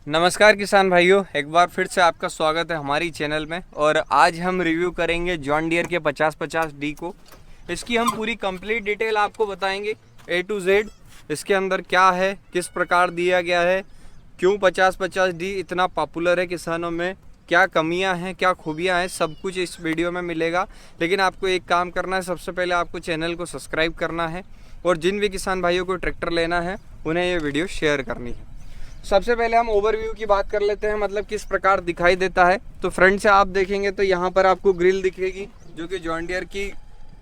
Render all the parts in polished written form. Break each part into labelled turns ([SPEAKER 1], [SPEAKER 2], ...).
[SPEAKER 1] नमस्कार किसान भाइयों, एक बार फिर से आपका स्वागत है हमारी चैनल में। और आज हम रिव्यू करेंगे जॉन डियर के 5050D को। इसकी हम पूरी कंप्लीट डिटेल आपको बताएंगे A to Z। इसके अंदर क्या है, किस प्रकार दिया गया है, क्यों 5050D इतना पॉपुलर है किसानों में, क्या कमियां हैं, क्या खूबियां हैं, सब कुछ इस वीडियो में मिलेगा। लेकिन आपको एक काम करना है, सबसे पहले आपको चैनल को सब्सक्राइब करना है और जिन भी किसान भाइयों को ट्रैक्टर लेना है उन्हें ये वीडियो शेयर करनी है। सबसे पहले हम ओवरव्यू की बात कर लेते हैं, मतलब किस प्रकार दिखाई देता है। तो फ्रंट से आप देखेंगे तो यहाँ पर आपको ग्रिल दिखेगी, जो कि जॉन डियर की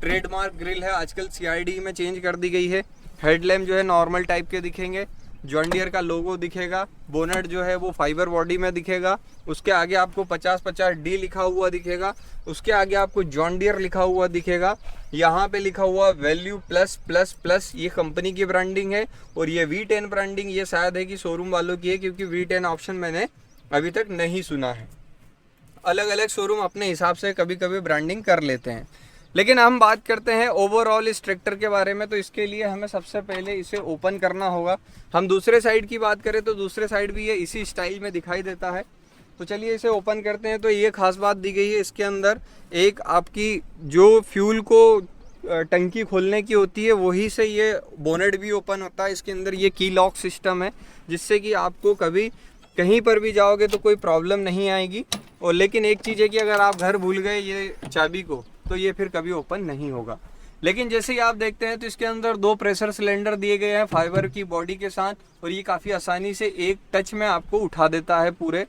[SPEAKER 1] ट्रेडमार्क ग्रिल है, आजकल CID में चेंज कर दी गई है। हेडलैम्प जो है नॉर्मल टाइप के दिखेंगे, जॉन डियर का लोगो दिखेगा। बोनट जो है वो फाइबर बॉडी में दिखेगा। उसके आगे आपको 5050D लिखा हुआ दिखेगा। उसके आगे आपको जॉन डियर लिखा हुआ दिखेगा। यहाँ पे लिखा हुआ वैल्यू प्लस प्लस प्लस, ये कंपनी की ब्रांडिंग है। और ये V10 ब्रांडिंग ये शायद है कि शोरूम वालों की है, क्योंकि V10 ऑप्शन मैंने अभी तक नहीं सुना है। अलग अलग शोरूम अपने हिसाब से कभी कभी ब्रांडिंग कर लेते हैं। लेकिन हम बात करते हैं ओवरऑल इस ट्रैक्टर के बारे में। तो इसके लिए हमें सबसे पहले इसे ओपन करना होगा। हम दूसरे साइड की बात करें तो दूसरे साइड भी ये इसी स्टाइल में दिखाई देता है। तो चलिए इसे ओपन करते हैं। तो ये खास बात दी गई है, इसके अंदर एक आपकी जो फ्यूल को टंकी खोलने की होती है वही से ये बोनेट भी ओपन होता है। इसके अंदर ये की लॉक सिस्टम है, जिससे कि आपको कभी कहीं पर भी जाओगे तो कोई प्रॉब्लम नहीं आएगी। और लेकिन एक चीज़ है कि अगर आप घर भूल गए ये चाबी को तो ये फिर कभी ओपन नहीं होगा। लेकिन जैसे ही आप देखते हैं तो इसके अंदर 2 प्रेशर सिलेंडर दिए गए हैं फाइबर की बॉडी के साथ, और ये काफ़ी आसानी से एक टच में आपको उठा देता है पूरे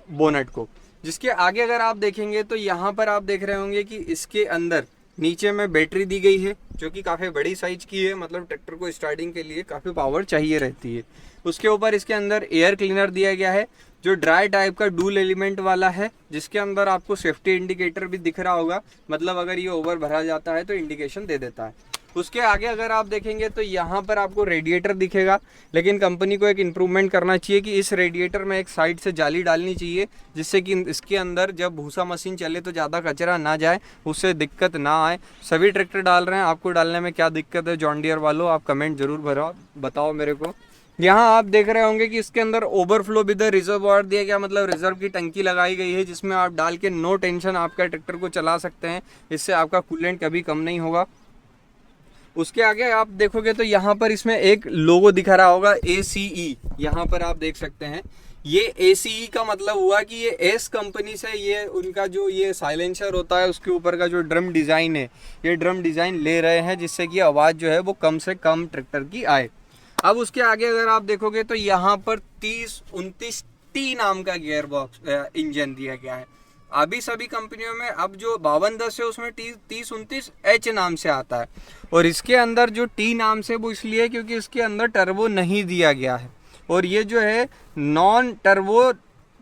[SPEAKER 1] बोनट को। जिसके आगे अगर आप देखेंगे तो यहाँ पर आप देख रहे होंगे कि इसके अंदर नीचे में बैटरी दी गई है, जो कि काफ़ी बड़ी साइज की है। मतलब ट्रैक्टर को स्टार्टिंग के लिए काफ़ी पावर चाहिए रहती है। उसके ऊपर इसके अंदर एयर क्लीनर दिया गया है, जो ड्राई टाइप का डुअल एलिमेंट वाला है, जिसके अंदर आपको सेफ्टी इंडिकेटर भी दिख रहा होगा। मतलब अगर ये ओवर भरा जाता है तो इंडिकेशन दे देता है। उसके आगे अगर आप देखेंगे तो यहाँ पर आपको रेडिएटर दिखेगा। लेकिन कंपनी को एक इम्प्रूवमेंट करना चाहिए कि इस रेडिएटर में एक साइड से जाली डालनी चाहिए, जिससे कि इसके अंदर जब भूसा मशीन चले तो ज़्यादा कचरा ना जाए, उससे दिक्कत ना आए। सभी ट्रैक्टर डाल रहे हैं, आपको डालने में क्या दिक्कत है जॉन डियर वालों, आप कमेंट जरूर बताओ मेरे को। यहाँ आप देख रहे होंगे कि इसके अंदर ओवरफ्लो विद रिजर्वॉयर दिया गया, मतलब रिजर्व की टंकी लगाई गई है, जिसमें आप डाल के नो टेंशन आपका ट्रैक्टर को चला सकते हैं। इससे आपका कूलेंट कभी कम नहीं होगा। उसके आगे आप देखोगे तो यहाँ पर इसमें एक लोगो दिखा रहा होगा ACE, यहाँ पर आप देख सकते हैं। ये ACE का मतलब हुआ कि ये एस कंपनी से ये उनका जो ये साइलेंसर होता है उसके ऊपर का जो ड्रम डिज़ाइन है, ये ड्रम डिज़ाइन ले रहे हैं, जिससे कि आवाज़ जो है वो कम से कम ट्रैक्टर की आए। अब उसके आगे अगर आप देखोगे तो यहाँ पर 3029T नाम का गियर बॉक्स इंजन दिया गया है। अभी सभी कंपनियों में अब जो 5210 है उसमें 3029H नाम से आता है। और इसके अंदर जो T नाम से वो इसलिए है क्योंकि इसके अंदर टर्बो नहीं दिया गया है, और ये जो है नॉन टर्बो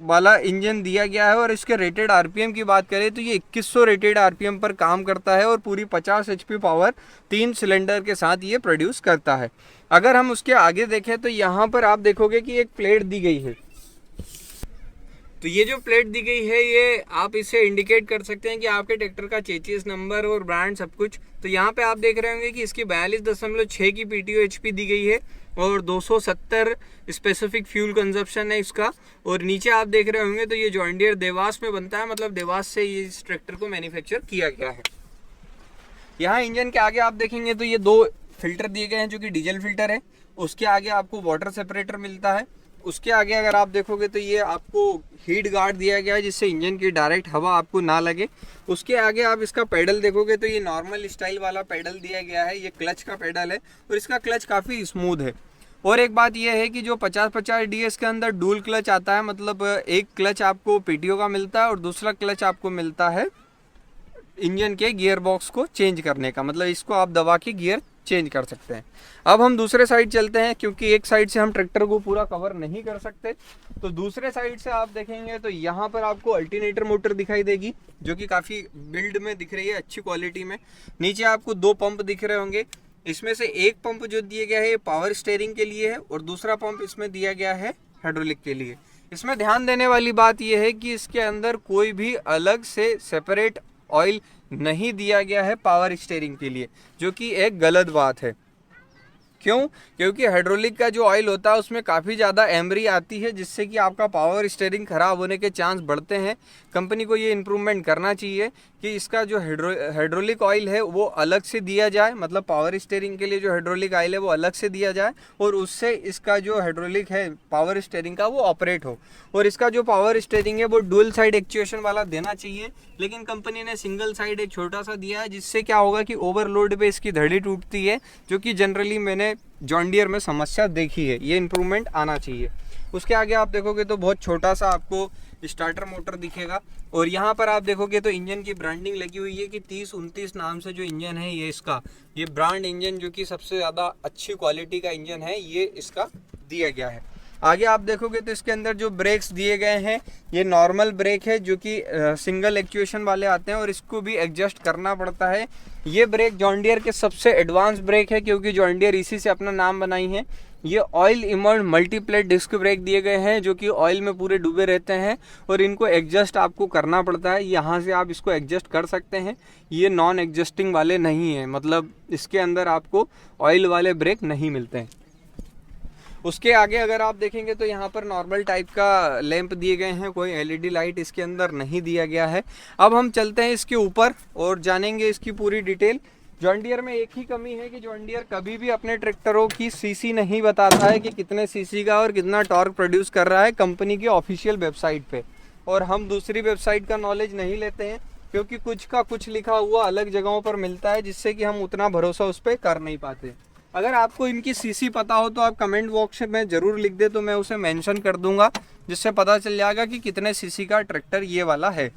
[SPEAKER 1] वाला इंजन दिया गया है। और इसके रेटेड RPM की बात करें तो ये 2100 रेटेड RPM पर काम करता है, और पूरी 50 HP पावर 3 सिलेंडर के साथ ये प्रोड्यूस करता है। अगर हम उसके आगे देखें तो यहाँ पर आप देखोगे कि एक प्लेट दी गई है। तो ये जो प्लेट दी गई है ये आप इसे इंडिकेट कर सकते हैं कि आपके ट्रैक्टर का चेचिस नंबर और ब्रांड सब कुछ। तो यहाँ पे आप देख रहे होंगे कि इसकी 42.6 की PTO HP दी गई है, और 270 स्पेसिफिक फ्यूल कंजप्शन है इसका। और नीचे आप देख रहे होंगे तो ये जॉन डियर देवास में बनता है, मतलब देवास से ये इस ट्रैक्टर को मैन्युफैक्चर किया गया है। यहाँ इंजन के आगे आप देखेंगे तो ये 2 फिल्टर दिए गए हैं, जो कि डीजल फिल्टर है। उसके आगे आपको वाटर सेपरेटर मिलता है। उसके आगे अगर आप देखोगे तो ये आपको हीट गार्ड दिया गया है, जिससे इंजन की डायरेक्ट हवा आपको ना लगे। उसके आगे आप इसका पेडल देखोगे तो ये नॉर्मल स्टाइल वाला पेडल दिया गया है, ये क्लच का पेडल है, और इसका क्लच काफ़ी स्मूथ है। और एक बात यह है कि जो 5050DS के अंदर डुअल क्लच आता है, मतलब एक क्लच आपको PTO का मिलता है और दूसरा क्लच आपको मिलता है इंजन के गियर बॉक्स को चेंज करने का, मतलब इसको आप दबा के गियर चेंज कर सकते हैं। अब हम दूसरे साइड चलते हैं, क्योंकि एक साइड से हम ट्रैक्टर को पूरा कवर नहीं कर सकते। तो दूसरे साइड से आप देखेंगे तो यहाँ पर आपको अल्टरनेटर मोटर दिखाई देगी, जो कि काफ़ी बिल्ड में दिख रही है, अच्छी क्वालिटी में। नीचे आपको 2 पंप दिख रहे होंगे। इसमें से एक पंप जो दिया गया है पावर स्टीयरिंग के लिए है, और दूसरा पंप इसमें दिया गया है हाइड्रोलिक के लिए। इसमें ध्यान देने वाली बात यह है कि इसके अंदर कोई भी अलग से सेपरेट ऑयल नहीं दिया गया है पावर स्टीयरिंग के लिए, जो कि एक गलत बात है। क्यों? क्योंकि हाइड्रोलिक का जो ऑयल होता है उसमें काफ़ी ज़्यादा एमरी आती है, जिससे कि आपका पावर स्टीयरिंग ख़राब होने के चांस बढ़ते हैं। कंपनी को ये इम्प्रूवमेंट करना चाहिए कि इसका जो हाइड्रोलिक ऑयल है वो अलग से दिया जाए, मतलब पावर स्टीयरिंग के लिए जो हाइड्रोलिक ऑयल है वो अलग से दिया जाए, और उससे इसका जो हाइड्रोलिक है पावर स्टीयरिंग का वो ऑपरेट हो। और इसका जो पावर स्टीयरिंग है वो डुअल साइड एक्चुएशन वाला देना चाहिए, लेकिन कंपनी ने सिंगल साइड एक छोटा सा दिया है, जिससे क्या होगा कि ओवरलोड पे इसकी धड़ी टूटती है, जो कि जनरली मैंने जॉन डियर में समस्या देखी है। ये इम्प्रूवमेंट आना चाहिए। उसके आगे आप देखोगे तो बहुत छोटा सा आपको स्टार्टर मोटर दिखेगा, और यहाँ पर आप देखोगे तो इंजन की ब्रांडिंग लगी हुई है कि 3029 नाम से जो इंजन है ये इसका, ये ब्रांड इंजन जो कि सबसे ज़्यादा अच्छी क्वालिटी का इंजन है, ये इसका दिया गया है। आगे आप देखोगे तो इसके अंदर जो ब्रेक्स दिए गए हैं ये नॉर्मल ब्रेक है, जो कि सिंगल एक्चुएशन वाले आते हैं, और इसको भी एडजस्ट करना पड़ता है। ये ब्रेक जॉन डियर के सबसे एडवांस ब्रेक है, क्योंकि जॉन डियर इसी से अपना नाम बनाई है। ये oil immersed multiplate disc brake दिए गए हैं, जो कि ऑयल में पूरे डूबे रहते हैं, और इनको एडजस्ट आपको करना पड़ता है। यहाँ से आप इसको एडजस्ट कर सकते हैं। ये नॉन एडजस्टिंग वाले नहीं हैं, मतलब इसके अंदर आपको ऑयल वाले ब्रेक नहीं मिलते हैं। उसके आगे अगर आप देखेंगे तो यहाँ पर नॉर्मल टाइप का लैंप दिए गए हैं, कोई एलईडी लाइट इसके अंदर नहीं दिया गया है। अब हम चलते हैं इसके ऊपर और जानेंगे इसकी पूरी डिटेल। जॉन डियर में एक ही कमी है कि जॉन डियर कभी भी अपने ट्रैक्टरों की सीसी नहीं बताता है कि कितने सीसी का और कितना टॉर्क प्रोड्यूस कर रहा है कंपनी की ऑफिशियल वेबसाइट पे, और हम दूसरी वेबसाइट का नॉलेज नहीं लेते हैं, क्योंकि कुछ का कुछ लिखा हुआ अलग जगहों पर मिलता है, जिससे कि हम उतना भरोसा उस पर कर नहीं पाते। अगर आपको इनकी सीसी पता हो तो आप कमेंट बॉक्स में ज़रूर लिख दे, तो मैं उसे मेंशन कर दूंगा, जिससे पता चल जाएगा कि कितने सीसी का ट्रैक्टर ये वाला है।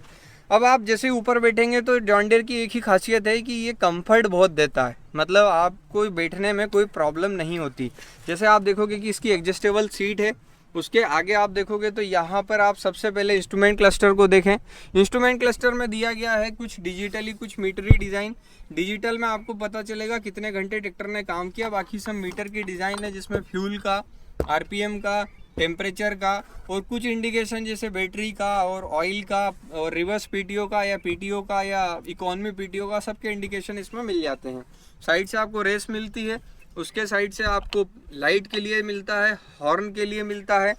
[SPEAKER 1] अब आप जैसे ऊपर बैठेंगे तो जॉन डियर की एक ही खासियत है कि ये कंफर्ट बहुत देता है, मतलब आपको बैठने में कोई प्रॉब्लम नहीं होती। जैसे आप देखोगे कि इसकी एडजस्टेबल सीट है। उसके आगे आप देखोगे तो यहाँ पर आप सबसे पहले इंस्ट्रूमेंट क्लस्टर को देखें। इंस्ट्रूमेंट क्लस्टर में दिया गया है कुछ डिजिटली कुछ मीटरी डिज़ाइन। डिजिटल में आपको पता चलेगा कितने घंटे ट्रैक्टर ने काम किया, बाकी सब मीटर की डिज़ाइन है, जिसमें फ्यूल का, आरपीएम का, टेम्परेचर का, और कुछ इंडिकेशन जैसे बैटरी का और ऑयल का और रिवर्स पीटीओ का या पीटीओ का या इकोनॉमी पीटीओ का, सबके इंडिकेशन इसमें मिल जाते हैं। साइड से आपको रेस मिलती है, उसके साइड से आपको लाइट के लिए मिलता है, हॉर्न के लिए मिलता है,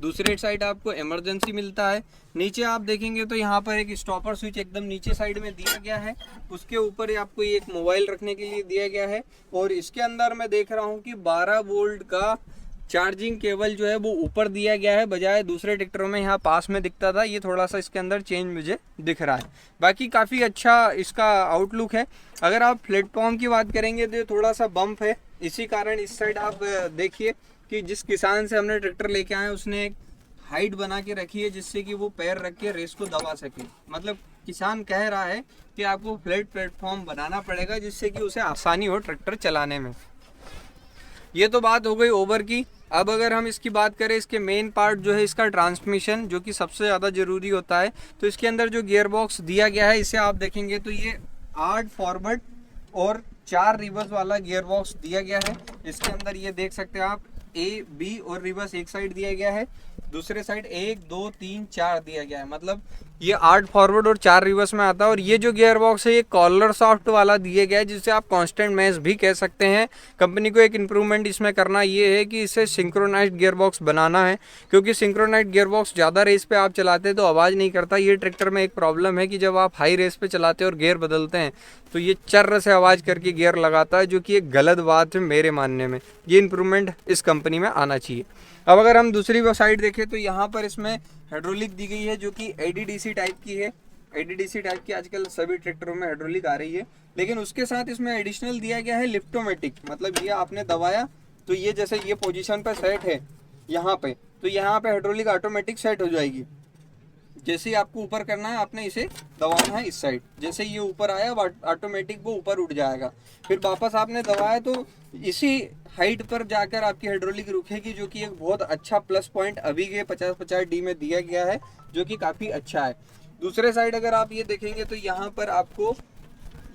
[SPEAKER 1] दूसरे साइड आपको इमरजेंसी मिलता है। नीचे आप देखेंगे तो यहाँ पर एक स्टॉपर स्विच एकदम नीचे साइड में दिया गया है, उसके ऊपर आपको एक मोबाइल रखने के लिए दिया गया है, और इसके अंदर मैं देख रहा हूँ कि 12 वोल्ट का चार्जिंग केबल जो है वो ऊपर दिया गया है, बजाय दूसरे ट्रैक्टरों में यहाँ पास में दिखता था। ये थोड़ा सा इसके अंदर चेंज मुझे दिख रहा है। बाकी काफ़ी अच्छा इसका आउटलुक है। अगर आप प्लेटफॉर्म की बात करेंगे तो ये थोड़ा सा बम्प है, इसी कारण इस साइड आप देखिए कि जिस किसान से हमने ट्रैक्टर लेके आए उसने एक हाइट बना के रखी है, जिससे कि वो पैर रख के रेस को दबा सके। मतलब किसान कह रहा है कि आपको फ्लैट प्लेटफॉर्म बनाना पड़ेगा, जिससे कि उसे आसानी हो ट्रैक्टर चलाने में। ये तो बात हो गई ओवर की। अब अगर हम इसकी बात करें, इसके मेन पार्ट जो है इसका ट्रांसमिशन, जो कि सबसे ज़्यादा ज़रूरी होता है, तो इसके अंदर जो गियर बॉक्स दिया गया है इसे आप देखेंगे तो ये 8 फॉरवर्ड और 4 रिवर्स वाला गियर बॉक्स दिया गया है। इसके अंदर ये देख सकते हैं आप ए, बी और रिवर्स एक साइड दिया गया है, दूसरे साइड 1, 2, 3, 4 दिया गया है। मतलब ये 8 फॉरवर्ड और 4 रिवर्स में आता है। और ये जो गियर बॉक्स है ये कॉलर सॉफ्ट वाला दिया गया है, जिसे आप कांस्टेंट मैश भी कह सकते हैं। कंपनी को एक इम्प्रूवमेंट इसमें करना ये है कि इसे सिंक्रोनाइज्ड गियर बॉक्स बनाना है, क्योंकि सिंक्रोनाइज्ड गियर बॉक्स ज़्यादा रेस पे आप चलाते हैं तो आवाज़ नहीं करता। ये ट्रैक्टर में एक प्रॉब्लम है कि जब आप हाई रेस पे चलाते हैं और गियर बदलते हैं तो ये चर्र से आवाज़ करके गियर लगाता है, जो कि एक गलत बात है मेरे मानने में। ये इम्प्रूवमेंट इस कंपनी में आना चाहिए। अब अगर हम दूसरी साइड देखें तो यहाँ पर इसमें हाइड्रोलिक दी गई है, जो कि एडीडीसी टाइप की है। एडीडीसी टाइप की आजकल सभी ट्रैक्टरों में हाइड्रोलिक आ रही है, लेकिन उसके साथ इसमें एडिशनल दिया गया है लिफ्टोमेटिक। मतलब ये आपने दबाया तो ये जैसे ये पोजीशन पे सेट है यहाँ पे, तो यहाँ पे हाइड्रोलिक ऑटोमेटिक सेट हो जाएगी। जैसे ही आपको ऊपर करना है आपने इसे दबाना है इस साइड, जैसे ये ऊपर आया ऑटोमेटिक वो ऊपर उठ जाएगा। फिर वापस आपने दबाया तो इसी हाइट पर जाकर आपकी हाइड्रोलिक रुकेगी, जो कि एक बहुत अच्छा प्लस पॉइंट अभी के 50-50D में दिया गया है, जो कि काफ़ी अच्छा है। दूसरे साइड अगर आप ये देखेंगे तो यहाँ पर आपको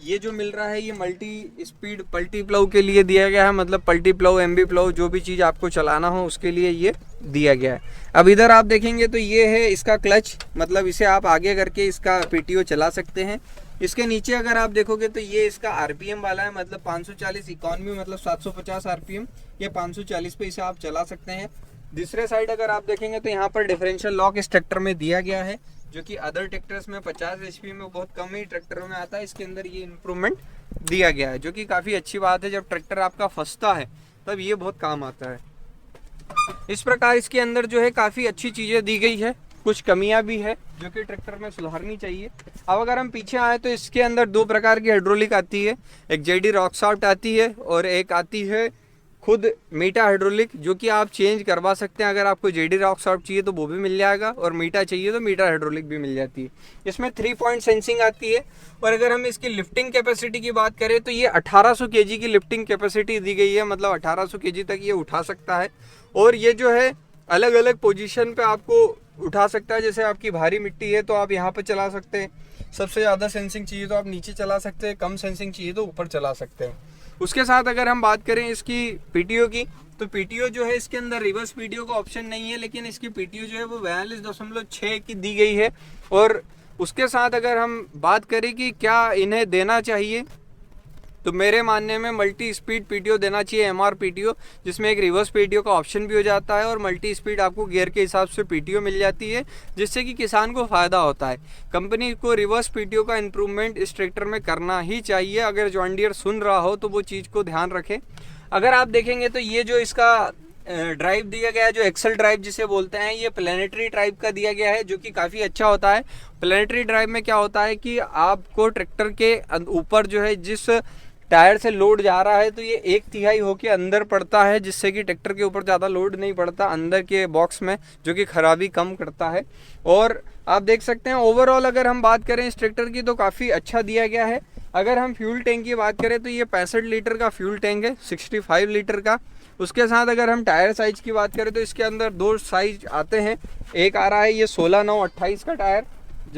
[SPEAKER 1] ये जो मिल रहा है ये मल्टी स्पीड पल्टी प्लाउ के लिए दिया गया है। मतलब पल्टी प्लाउ, एमबी प्लाउ, जो भी चीज़ आपको चलाना हो उसके लिए ये दिया गया है। अब इधर आप देखेंगे तो ये है इसका क्लच, मतलब इसे आप आगे करके इसका पीटीओ चला सकते हैं। इसके नीचे अगर आप देखोगे तो ये इसका आरपीएम वाला है, मतलब 540 इकोनॉमी मतलब 750 आरपीएम, ये 540 पे इसे आप चला सकते हैं। दूसरे साइड अगर आप देखेंगे तो यहाँ पर डिफरेंशियल लॉक इस ट्रैक्टर में दिया गया है, जो कि अदर ट्रैक्टर्स में 50 HP में बहुत कम ही ट्रैक्टरों में आता है। इसके अंदर ये इम्प्रूवमेंट दिया गया है, जो कि काफ़ी अच्छी बात है। जब ट्रैक्टर आपका फंसता है तब ये बहुत काम आता है। इस प्रकार इसके अंदर जो है काफ़ी अच्छी चीज़ें दी गई है, कुछ कमियां भी है जो कि ट्रैक्टर में सुधारनी चाहिए। अब अगर हम पीछे आए तो इसके अंदर दो प्रकार की हाइड्रोलिक आती है, एक जेडी रॉकसॉफ्ट आती है और एक आती है खुद मीटा हाइड्रोलिक, जो कि आप चेंज करवा सकते हैं। अगर आपको जेडी रॉकसॉफ्ट चाहिए तो वो भी मिल जाएगा और मीटा चाहिए तो मीटा हाइड्रोलिक भी मिल जाती है। इसमें 3 पॉइंट सेंसिंग आती है। और अगर हम इसकी लिफ्टिंग कैपेसिटी की बात करें तो ये 1800 kg की लिफ्टिंग कैपेसिटी दी गई है, मतलब 1800 kg तक ये उठा सकता है। और ये जो है अलग अलग पोजीशन पे आपको उठा सकता है। जैसे आपकी भारी मिट्टी है तो आप यहाँ पर चला सकते हैं, सबसे ज़्यादा सेंसिंग चाहिए तो आप नीचे चला सकते हैं, कम सेंसिंग चाहिए तो ऊपर चला सकते हैं। उसके साथ अगर हम बात करें इसकी पीटीओ की, तो पीटीओ जो है इसके अंदर रिवर्स पीटीओ का ऑप्शन नहीं है, लेकिन इसकी पीटीओ जो है वो 42.6 की दी गई है। और उसके साथ अगर हम बात करें कि क्या इन्हें देना चाहिए, तो मेरे मानने में मल्टी स्पीड पीटीओ देना चाहिए, एमआर पीटीओ, जिसमें एक रिवर्स पीटीओ का ऑप्शन भी हो जाता है और मल्टी स्पीड आपको गियर के हिसाब से पीटीओ मिल जाती है, जिससे कि किसान को फ़ायदा होता है। कंपनी को रिवर्स पीटीओ का इम्प्रूवमेंट इस ट्रैक्टर में करना ही चाहिए। अगर जॉन डियर सुन रहा हो तो वो चीज़ को ध्यान रखे। अगर आप देखेंगे तो ये जो इसका ड्राइव दिया गया है, जो एक्सल ड्राइव जिसे बोलते हैं, ये प्लेनेटरी ड्राइव का दिया गया है, जो कि काफ़ी अच्छा होता है। प्लेनेटरी ड्राइव में क्या होता है कि आपको ट्रैक्टर के ऊपर जो है जिस टायर से लोड जा रहा है तो ये 1/3 होके अंदर पड़ता है, जिससे कि ट्रैक्टर के ऊपर ज़्यादा लोड नहीं पड़ता अंदर के बॉक्स में, जो कि खराबी कम करता है। और आप देख सकते हैं ओवरऑल अगर हम बात करें इस ट्रैक्टर की तो काफ़ी अच्छा दिया गया है। अगर हम फ्यूल टैंक की बात करें तो ये 65 लीटर का फ्यूल टैंक है, 65 लीटर का। उसके साथ अगर हम टायर साइज़ की बात करें तो इसके अंदर 2 साइज आते हैं। एक आ रहा है ये 16/9/28 का टायर,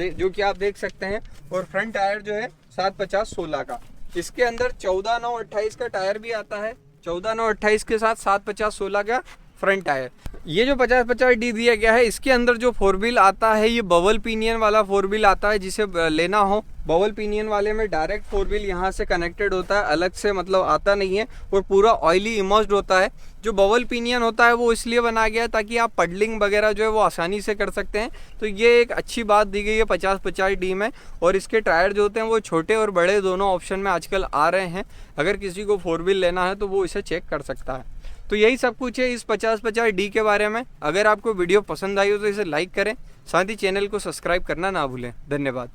[SPEAKER 1] जो कि आप देख सकते हैं, और फ्रंट टायर जो है 750/16 का। इसके अंदर 14/9/28 का टायर भी आता है, 14/9/28 के साथ 750/16 का फ्रंट टायर। ये जो 50/50D दिया गया है, इसके अंदर जो 4 व्हील आता है ये बबल पिनियन वाला 4 व्हील आता है। जिसे लेना हो, बबल पिनियन वाले में डायरेक्ट 4 व्हील यहाँ से कनेक्टेड होता है, अलग से मतलब आता नहीं है, और पूरा ऑयली इमर्स्ड होता है। जो बबल पिनियन होता है वो इसलिए बनाया गया है ताकि आप पडलिंग वगैरह जो है वो आसानी से कर सकते हैं। तो ये एक अच्छी बात दी गई है 50/50D में। और इसके टायर जो होते हैं वो छोटे और बड़े दोनों ऑप्शन में आजकल आ रहे हैं। अगर किसी को 4 व्हील लेना है तो वो इसे चेक कर सकता है। तो यही सब कुछ है इस 50/50D के बारे में। अगर आपको वीडियो पसंद आई हो तो इसे लाइक करें, साथ ही चैनल को सब्सक्राइब करना ना भूलें। धन्यवाद।